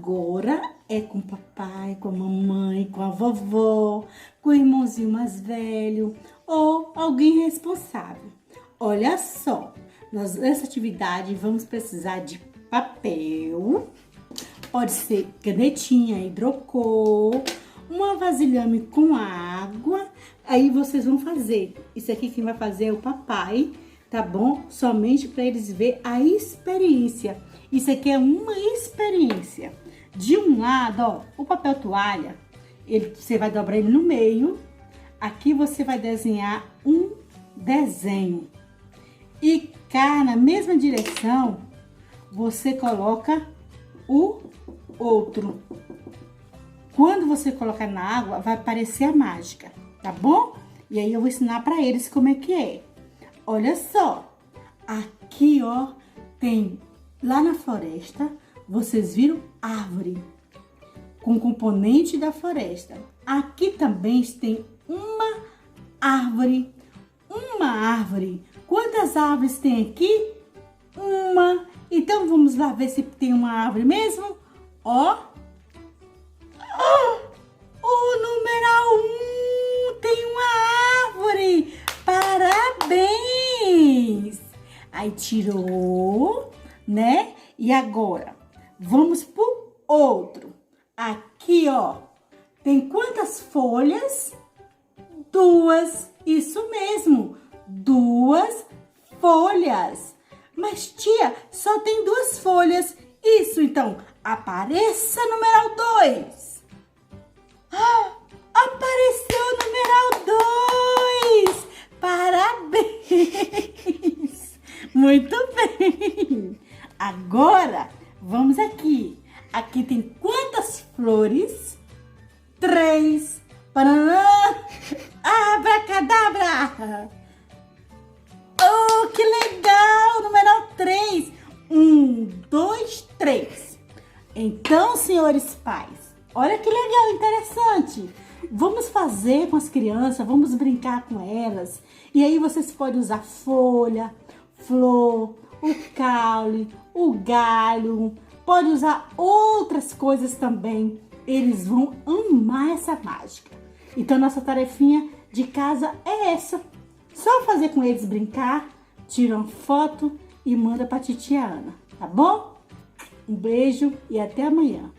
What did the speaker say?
Agora é com o papai, com a mamãe, com a vovó, com o irmãozinho mais velho ou alguém responsável. Olha só, nessa atividade vamos precisar de papel, pode ser canetinha, hidrocor, uma vasilhame com água. Aí vocês vão fazer. Isso aqui quem vai fazer é o papai, tá bom? Somente para eles ver a experiência. Isso aqui é uma experiência. De um lado, ó, o papel toalha, você vai dobrar ele no meio. Aqui você vai desenhar um desenho. E cá na mesma direção, você coloca o outro. Quando você colocar na água, vai aparecer a mágica, tá bom? E aí eu vou ensinar para eles como é que é. Olha só, aqui ó, tem lá na floresta, vocês viram árvore com componente da floresta. Aqui também tem uma árvore. Quantas árvores tem aqui? Uma. Então vamos lá ver se tem uma árvore mesmo. Ó. O numeral 1 tem uma árvore. Parabéns! Aí tirou, né? E agora, vamos pro outro. Aqui, ó, tem quantas folhas? 2. Isso mesmo, 2 folhas. Mas, tia, só tem 2 folhas. Isso, então, apareça numeral 2. Apareceu o numeral 2. Parabéns. Muito bem. Agora, vamos aqui. Aqui tem quantas flores? 3. Paraná. Abracadabra. Oh, que legal. Numeral 3. 1, 2, 3. Então, senhores pais, olha que legal, interessante. Vamos fazer com as crianças, vamos brincar com elas. E aí vocês podem usar folha, flor, o caule, o galho. Pode usar outras coisas também. Eles vão amar essa mágica. Então, nossa tarefinha de casa é essa. Só fazer com eles brincar, tira uma foto e manda pra titia Ana, tá bom? Um beijo e até amanhã.